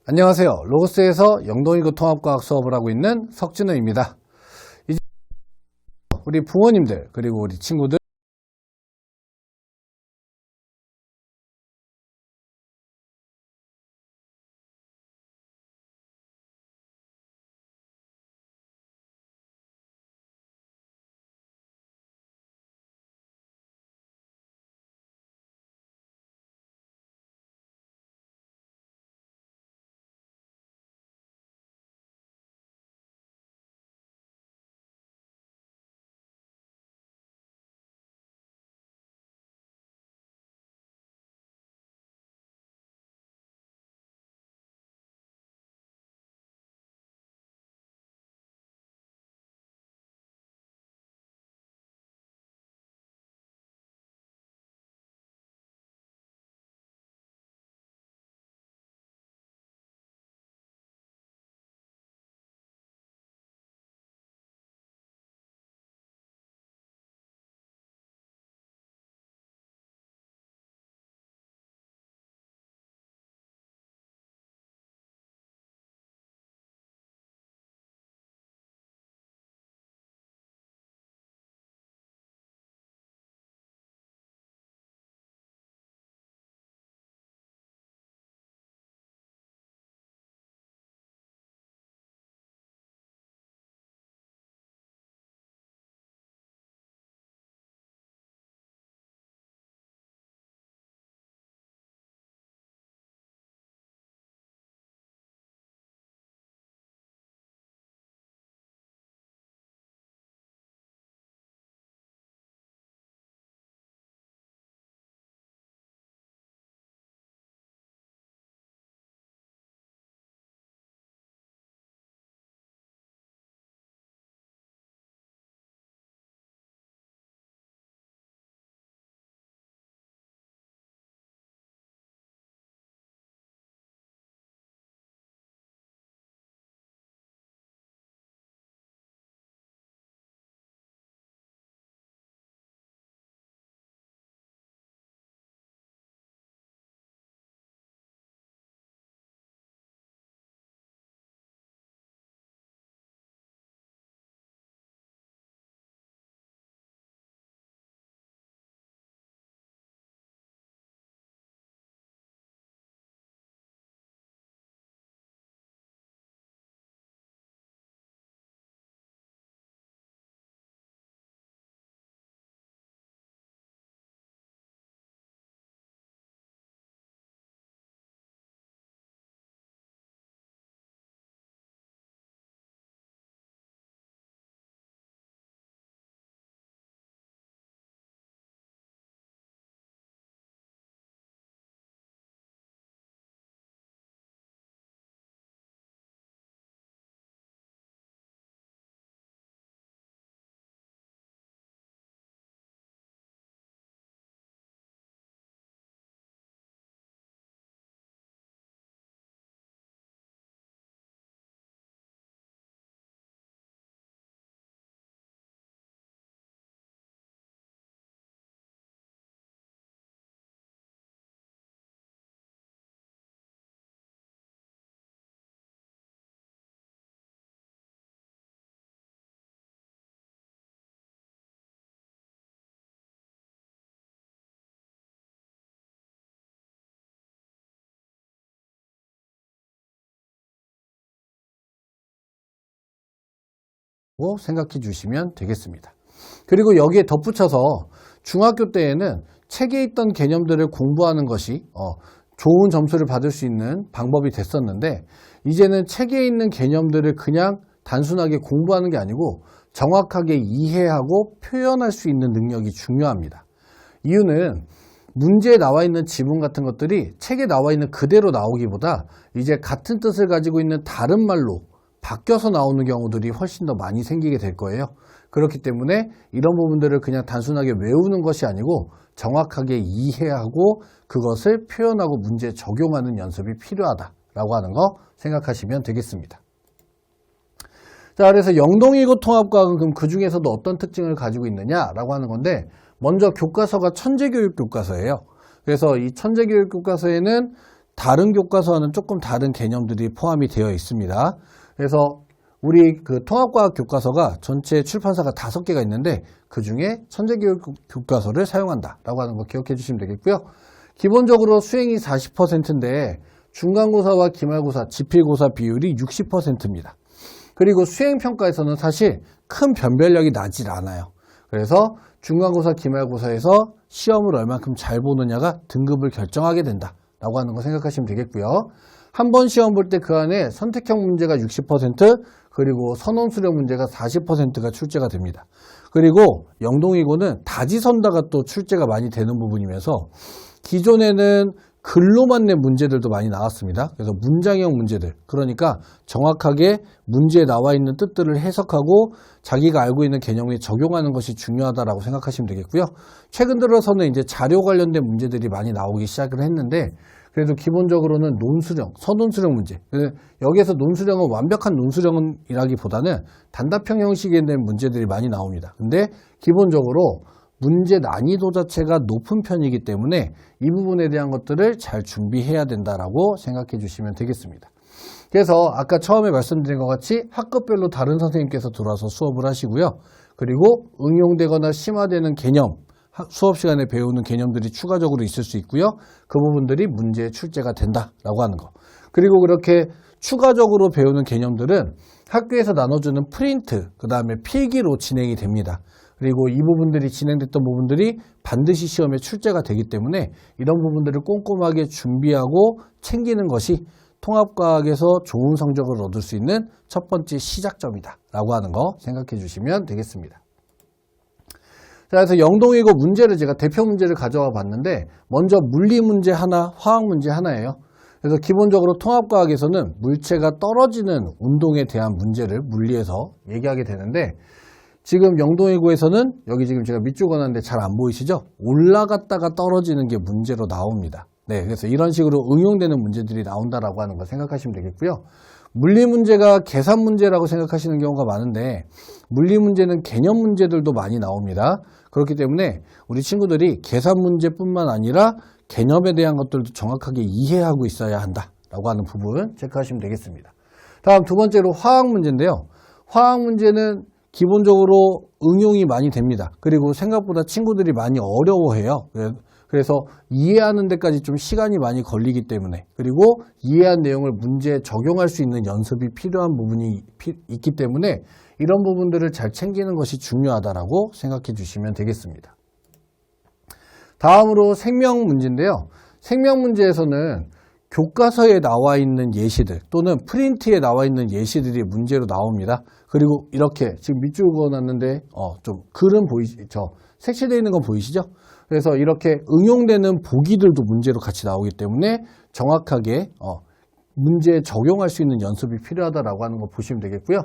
안녕하세요. 로고스에서 영동이고 통합과학 수업을 하고 있는 석진우입니다. 이제 우리 부모님들 그리고 우리 친구들 생각해 주시면 되겠습니다. 그리고 여기에 덧붙여서 중학교 때에는 책에 있던 개념들을 공부하는 것이 좋은 점수를 받을 수 있는 방법이 됐었는데, 이제는 책에 있는 개념들을 그냥 단순하게 공부하는 게 아니고 정확하게 이해하고 표현할 수 있는 능력이 중요합니다. 이유는 문제에 나와 있는 지문 같은 것들이 책에 나와 있는 그대로 나오기보다 이제 같은 뜻을 가지고 있는 다른 말로 바뀌어서 나오는 경우들이 훨씬 더 많이 생기게 될 거예요. 그렇기 때문에 이런 부분들을 그냥 단순하게 외우는 것이 아니고 정확하게 이해하고 그것을 표현하고 문제에 적용하는 연습이 필요하다라고 하는 거 생각하시면 되겠습니다. 자, 그래서 영동이고 통합과학은 그럼 그 중에서도 어떤 특징을 가지고 있느냐라고 하는 건데, 먼저 교과서가 천재교육 교과서예요. 그래서 이 천재교육 교과서에는 다른 교과서와는 조금 다른 개념들이 포함이 되어 있습니다. 그래서 우리 그 통합과학 교과서가 전체 출판사가 5개가 있는데 그 중에 천재교육 교과서를 사용한다라고 하는 거 기억해 주시면 되겠고요. 기본적으로 수행이 40%인데 중간고사와 기말고사, 지필고사 비율이 60%입니다. 그리고 수행평가에서는 사실 큰 변별력이 나질 않아요. 그래서 중간고사, 기말고사에서 시험을 얼만큼 잘 보느냐가 등급을 결정하게 된다라고 하는 거 생각하시면 되겠고요. 한 번 시험 볼 때 그 안에 선택형 문제가 60%, 그리고 선언수령 문제가 40%가 출제가 됩니다. 그리고 영동이고는 다지선다가 또 출제가 많이 되는 부분이면서 기존에는 글로만 낸 문제들도 많이 나왔습니다. 그래서 문장형 문제들, 그러니까 정확하게 문제에 나와 있는 뜻들을 해석하고 자기가 알고 있는 개념에 적용하는 것이 중요하다라고 생각하시면 되겠고요. 최근 들어서는 이제 자료 관련된 문제들이 많이 나오기 시작을 했는데 그래도 기본적으로는 논수령, 선논수령 문제. 여기에서 논수령은 완벽한 논수령이라기보다는 단답형 형식에 된 문제들이 많이 나옵니다. 근데 기본적으로 문제 난이도 자체가 높은 편이기 때문에 이 부분에 대한 것들을 잘 준비해야 된다라고 생각해 주시면 되겠습니다. 그래서 아까 처음에 말씀드린 것 같이 학급별로 다른 선생님께서 들어와서 수업을 하시고요. 그리고 응용되거나 심화되는 개념, 수업 시간에 배우는 개념들이 추가적으로 있을 수 있고요. 그 부분들이 문제에 출제가 된다라고 하는 거. 그리고 그렇게 추가적으로 배우는 개념들은 학교에서 나눠주는 프린트, 그 다음에 필기로 진행이 됩니다. 그리고 이 부분들이 진행됐던 부분들이 반드시 시험에 출제가 되기 때문에 이런 부분들을 꼼꼼하게 준비하고 챙기는 것이 통합과학에서 좋은 성적을 얻을 수 있는 첫 번째 시작점이다 라고 하는 거 생각해 주시면 되겠습니다. 자, 그래서 영동이고 문제를 제가 대표 문제를 가져와 봤는데 먼저 물리 문제 하나, 화학 문제 하나예요. 그래서 기본적으로 통합과학에서는 물체가 떨어지는 운동에 대한 문제를 물리에서 얘기하게 되는데 지금 영동이고에서는 여기 지금 제가 밑줄 그었는데 잘 안 보이시죠? 올라갔다가 떨어지는 게 문제로 나옵니다. 네, 그래서 이런 식으로 응용되는 문제들이 나온다라고 하는 거 생각하시면 되겠고요. 물리 문제가 계산 문제라고 생각하시는 경우가 많은데 물리 문제는 개념 문제들도 많이 나옵니다. 그렇기 때문에 우리 친구들이 계산 문제뿐만 아니라 개념에 대한 것들도 정확하게 이해하고 있어야 한다라고 하는 부분 체크하시면 되겠습니다. 다음 두 번째로 화학 문제인데요. 화학 문제는 기본적으로 응용이 많이 됩니다. 그리고 생각보다 친구들이 많이 어려워해요. 그래서 이해하는 데까지 좀 시간이 많이 걸리기 때문에 그리고 이해한 내용을 문제에 적용할 수 있는 연습이 필요한 부분이 있기 때문에 이런 부분들을 잘 챙기는 것이 중요하다라고 생각해 주시면 되겠습니다. 다음으로 생명 문제인데요. 생명 문제에서는 교과서에 나와 있는 예시들 또는 프린트에 나와 있는 예시들이 문제로 나옵니다. 그리고 이렇게 지금 밑줄 그어놨는데 좀 글은 보이시죠? 색칠되어 있는 건 보이시죠? 그래서 이렇게 응용되는 보기들도 문제로 같이 나오기 때문에 정확하게 문제에 적용할 수 있는 연습이 필요하다라고 하는 거 보시면 되겠고요.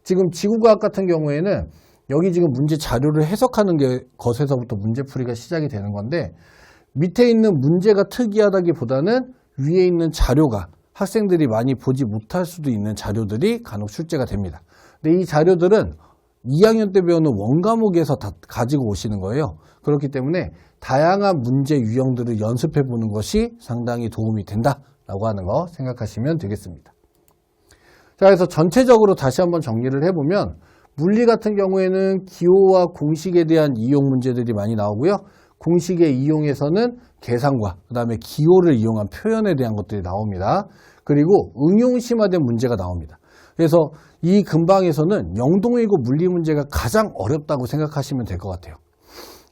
지금 지구과학 같은 경우에는 여기 지금 문제 자료를 해석하는 것에서부터 문제풀이가 시작이 되는 건데 밑에 있는 문제가 특이하다기보다는 위에 있는 자료가 학생들이 많이 보지 못할 수도 있는 자료들이 간혹 출제가 됩니다. 근데 이 자료들은 2학년 때 배우는 원과목에서 다 가지고 오시는 거예요. 그렇기 때문에 다양한 문제 유형들을 연습해 보는 것이 상당히 도움이 된다라고 하는 거 생각하시면 되겠습니다. 자, 그래서 전체적으로 다시 한번 정리를 해보면 물리 같은 경우에는 기호와 공식에 대한 이용 문제들이 많이 나오고요. 공식의 이용에서는 계산과 그 다음에 기호를 이용한 표현에 대한 것들이 나옵니다. 그리고 응용 심화된 문제가 나옵니다. 그래서 이 근방에서는 영동이고 물리 문제가 가장 어렵다고 생각하시면 될 것 같아요.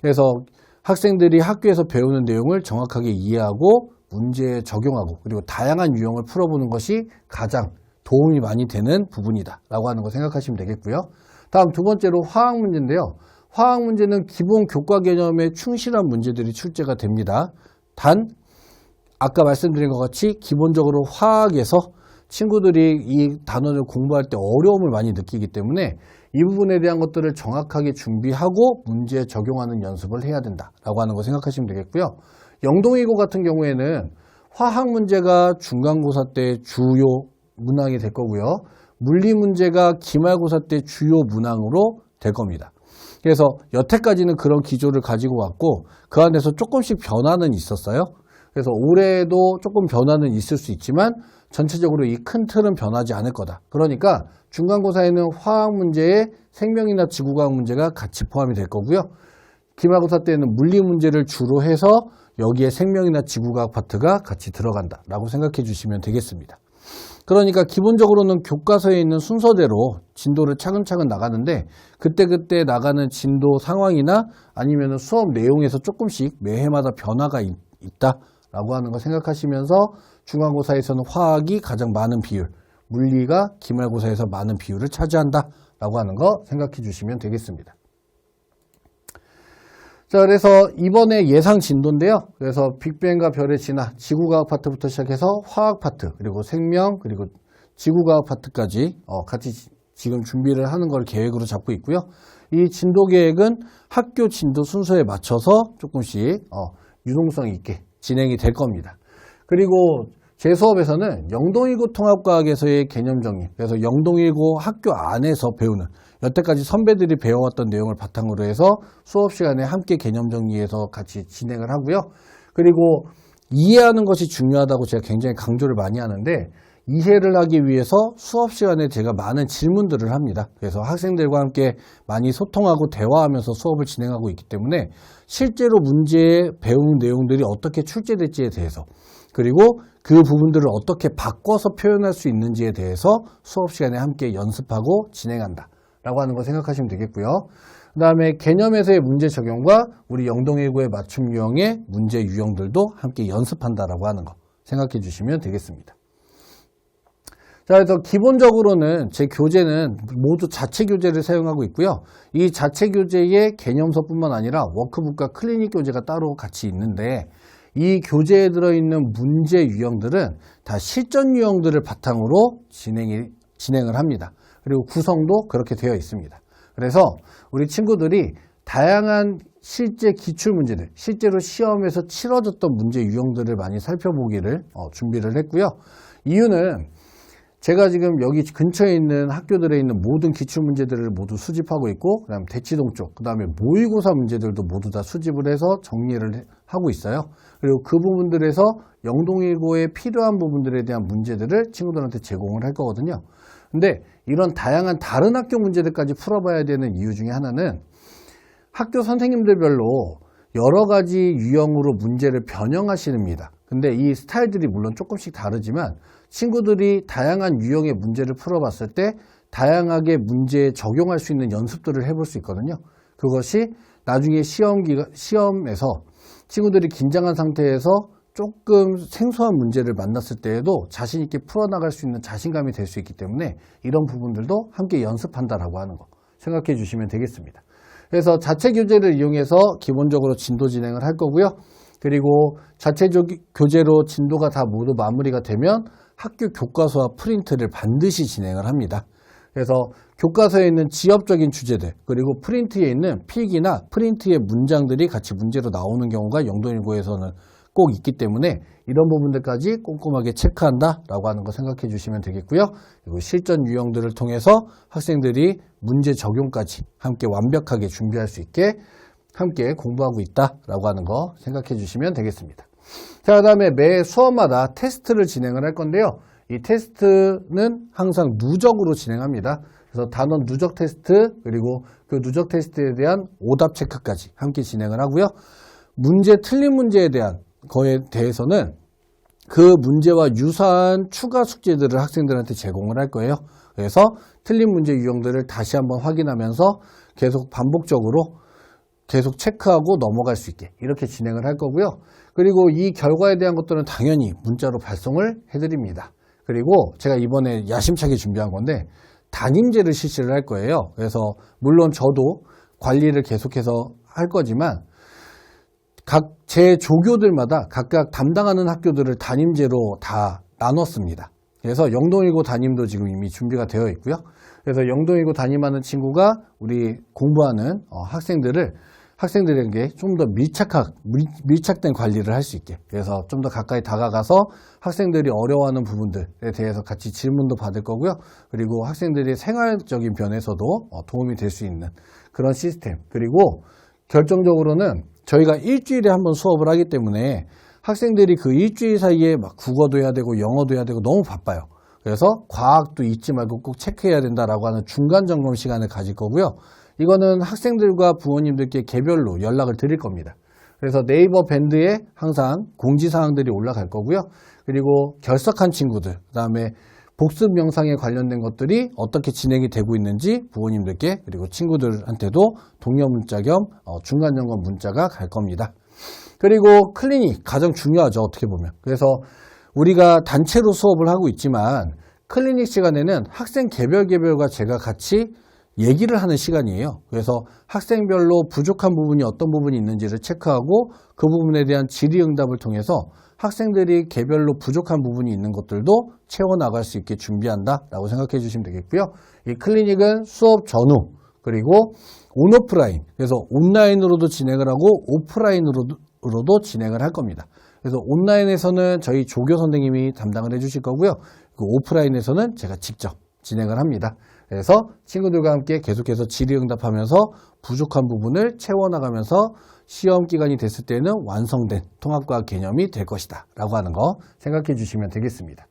그래서 학생들이 학교에서 배우는 내용을 정확하게 이해하고 문제에 적용하고 그리고 다양한 유형을 풀어보는 것이 가장 도움이 많이 되는 부분이다 라고 하는 거 생각하시면 되겠고요. 다음 두 번째로 화학 문제인데요. 화학 문제는 기본 교과 개념에 충실한 문제들이 출제가 됩니다. 단 아까 말씀드린 것 같이 기본적으로 화학에서 친구들이 이 단원을 공부할 때 어려움을 많이 느끼기 때문에 이 부분에 대한 것들을 정확하게 준비하고 문제에 적용하는 연습을 해야 된다라고 하는 거 생각하시면 되겠고요. 영동이고 같은 경우에는 화학 문제가 중간고사 때 주요 문항이 될 거고요. 물리 문제가 기말고사 때 주요 문항으로 될 겁니다. 그래서 여태까지는 그런 기조를 가지고 왔고 그 안에서 조금씩 변화는 있었어요. 그래서 올해도 조금 변화는 있을 수 있지만 전체적으로 이 큰 틀은 변하지 않을 거다. 그러니까 중간고사에는 화학 문제에 생명이나 지구과학 문제가 같이 포함이 될 거고요. 기말고사 때는 물리 문제를 주로 해서 여기에 생명이나 지구과학 파트가 같이 들어간다라고 생각해 주시면 되겠습니다. 그러니까 기본적으로는 교과서에 있는 순서대로 진도를 차근차근 나가는데 그때그때 나가는 진도 상황이나 아니면 수업 내용에서 조금씩 매해마다 변화가 있다라고 하는 거 생각하시면서 중간고사에서는 화학이 가장 많은 비율, 물리가 기말고사에서 많은 비율을 차지한다라고 하는 거 생각해 주시면 되겠습니다. 자, 그래서 이번에 예상 진도인데요. 그래서 빅뱅과 별의 진화, 지구과학 파트부터 시작해서 화학 파트, 그리고 생명, 그리고 지구과학 파트까지 같이 지금 준비를 하는 걸 계획으로 잡고 있고요. 이 진도 계획은 학교 진도 순서에 맞춰서 조금씩 유동성 있게 진행이 될 겁니다. 그리고 제 수업에서는 영동일고 통합과학에서의 개념 정리, 그래서 영동일고 학교 안에서 배우는 여태까지 선배들이 배워왔던 내용을 바탕으로 해서 수업 시간에 함께 개념 정리해서 같이 진행을 하고요. 그리고 이해하는 것이 중요하다고 제가 굉장히 강조를 많이 하는데 이해를 하기 위해서 수업 시간에 제가 많은 질문들을 합니다. 그래서 학생들과 함께 많이 소통하고 대화하면서 수업을 진행하고 있기 때문에 실제로 문제에 배운 내용들이 어떻게 출제될지에 대해서 그리고 그 부분들을 어떻게 바꿔서 표현할 수 있는지에 대해서 수업 시간에 함께 연습하고 진행한다 라고 하는 거 생각하시면 되겠고요. 그 다음에 개념에서의 문제 적용과 우리 영동일고의 맞춤 유형의 문제 유형들도 함께 연습한다라고 하는 거 생각해 주시면 되겠습니다. 자, 그래서 기본적으로는 제 교재는 모두 자체 교재를 사용하고 있고요. 이 자체 교재의 개념서뿐만 아니라 워크북과 클리닉 교재가 따로 같이 있는데 이 교재에 들어있는 문제 유형들은 다 실전 유형들을 바탕으로 진행을 합니다. 그리고 구성도 그렇게 되어 있습니다. 그래서 우리 친구들이 다양한 실제 기출문제들, 실제로 시험에서 치러졌던 문제 유형들을 많이 살펴보기를 준비를 했고요. 이유는 제가 지금 여기 근처에 있는 학교들에 있는 모든 기출문제들을 모두 수집하고 있고 그 다음에 대치동 쪽, 그 다음에 모의고사 문제들도 모두 다 수집을 해서 정리를 하고 있어요. 그리고 그 부분들에서 영동일고에 필요한 부분들에 대한 문제들을 친구들한테 제공을 할 거거든요. 근데 이런 다양한 다른 학교 문제들까지 풀어봐야 되는 이유 중에 하나는 학교 선생님들별로 여러 가지 유형으로 문제를 변형하시렵니다. 근데 이 스타일들이 물론 조금씩 다르지만 친구들이 다양한 유형의 문제를 풀어봤을 때 다양하게 문제에 적용할 수 있는 연습들을 해볼 수 있거든요. 그것이 나중에 시험에서 친구들이 긴장한 상태에서 조금 생소한 문제를 만났을 때에도 자신 있게 풀어나갈 수 있는 자신감이 될 수 있기 때문에 이런 부분들도 함께 연습한다라고 하는 거 생각해 주시면 되겠습니다. 그래서 자체 교재를 이용해서 기본적으로 진도 진행을 할 거고요. 그리고 자체 교재로 진도가 다 모두 마무리가 되면 학교 교과서와 프린트를 반드시 진행을 합니다. 그래서 교과서에 있는 지엽적인 주제들 그리고 프린트에 있는 필기나 프린트의 문장들이 같이 문제로 나오는 경우가 영동일고에서는 꼭 있기 때문에 이런 부분들까지 꼼꼼하게 체크한다라고 하는 거 생각해 주시면 되겠고요. 그리고 실전 유형들을 통해서 학생들이 문제 적용까지 함께 완벽하게 준비할 수 있게 함께 공부하고 있다라고 하는 거 생각해 주시면 되겠습니다. 자, 그 다음에 매 수업마다 테스트를 진행을 할 건데요. 이 테스트는 항상 누적으로 진행합니다. 그래서 단원 누적 테스트 그리고 그 누적 테스트에 대한 오답 체크까지 함께 진행을 하고요. 문제 틀린 문제에 대한 거에 대해서는 그 문제와 유사한 추가 숙제들을 학생들한테 제공을 할 거예요. 그래서 틀린 문제 유형들을 다시 한번 확인하면서 계속 반복적으로 계속 체크하고 넘어갈 수 있게 이렇게 진행을 할 거고요. 그리고 이 결과에 대한 것들은 당연히 문자로 발송을 해드립니다. 그리고 제가 이번에 야심차게 준비한 건데 담임제를 실시를 할 거예요. 그래서 물론 저도 관리를 계속해서 할 거지만 각 제 조교들마다 각각 담당하는 학교들을 담임제로 다 나눴습니다. 그래서 영동일고 담임도 지금 이미 준비가 되어 있고요. 그래서 영동일고 담임하는 친구가 우리 공부하는 학생들에게 좀 더 밀착된 관리를 할 수 있게 그래서 좀 더 가까이 다가가서 학생들이 어려워하는 부분들에 대해서 같이 질문도 받을 거고요. 그리고 학생들의 생활적인 면에서도 도움이 될 수 있는 그런 시스템 그리고 결정적으로는 저희가 일주일에 한 번 수업을 하기 때문에 학생들이 그 일주일 사이에 막 국어도 해야 되고 영어도 해야 되고 너무 바빠요. 그래서 과학도 잊지 말고 꼭 체크해야 된다라고 하는 중간 점검 시간을 가질 거고요. 이거는 학생들과 부모님들께 개별로 연락을 드릴 겁니다. 그래서 네이버 밴드에 항상 공지사항들이 올라갈 거고요. 그리고 결석한 친구들, 그 다음에 복습 영상에 관련된 것들이 어떻게 진행이 되고 있는지 부모님들께 그리고 친구들한테도 독려 문자 겸 중간 점검 문자가 갈 겁니다. 그리고 클리닉 가장 중요하죠, 어떻게 보면. 그래서 우리가 단체로 수업을 하고 있지만 클리닉 시간에는 학생 개별과 제가 같이 얘기를 하는 시간이에요. 그래서 학생별로 부족한 부분이 어떤 부분이 있는지를 체크하고 그 부분에 대한 질의응답을 통해서 학생들이 개별로 부족한 부분이 있는 것들도 채워나갈 수 있게 준비한다라고 생각해 주시면 되겠고요. 이 클리닉은 수업 전후 그리고 온오프라인, 그래서 온라인으로도 진행을 하고 오프라인으로도 진행을 할 겁니다. 그래서 온라인에서는 저희 조교 선생님이 담당을 해주실 거고요. 그 오프라인에서는 제가 직접 진행을 합니다. 그래서 친구들과 함께 계속해서 질의응답하면서 부족한 부분을 채워나가면서 시험 기간이 됐을 때는 완성된 통합과학 개념이 될 것이다 라고 하는 거 생각해 주시면 되겠습니다.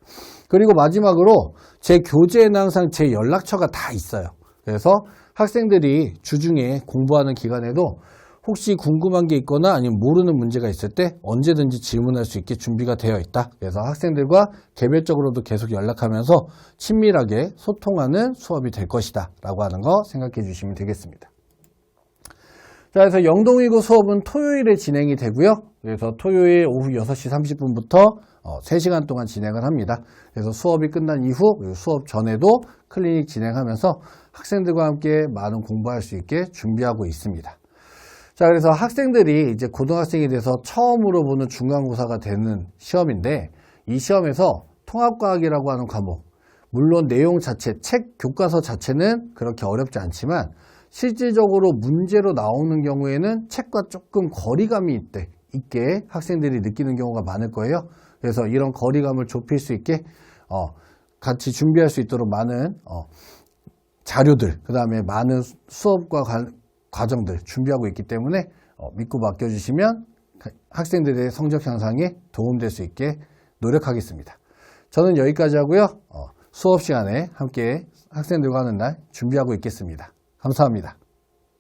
그리고 마지막으로 제 교재에는 항상 제 연락처가 다 있어요. 그래서 학생들이 주중에 공부하는 기간에도 혹시 궁금한 게 있거나 아니면 모르는 문제가 있을 때 언제든지 질문할 수 있게 준비가 되어 있다. 그래서 학생들과 개별적으로도 계속 연락하면서 친밀하게 소통하는 수업이 될 것이다 라고 하는 거 생각해 주시면 되겠습니다. 자, 그래서 영동이고 수업은 토요일에 진행이 되고요. 그래서 토요일 오후 6시 30분부터 3시간 동안 진행을 합니다. 그래서 수업이 끝난 이후 수업 전에도 클리닉 진행하면서 학생들과 함께 많은 공부할 수 있게 준비하고 있습니다. 자, 그래서 학생들이 이제 고등학생이 돼서 처음으로 보는 중간고사가 되는 시험인데 이 시험에서 통합과학이라고 하는 과목, 물론 내용 자체, 책 교과서 자체는 그렇게 어렵지 않지만 실질적으로 문제로 나오는 경우에는 책과 조금 거리감이 있게 학생들이 느끼는 경우가 많을 거예요. 그래서 이런 거리감을 좁힐 수 있게 같이 준비할 수 있도록 많은 자료들, 그 다음에 많은 수업과 과정들 준비하고 있기 때문에 믿고 맡겨주시면 학생들의 성적 향상에 도움될 수 있게 노력하겠습니다. 저는 여기까지 하고요. 수업 시간에 함께 학생들과 하는 날 준비하고 있겠습니다. 감사합니다.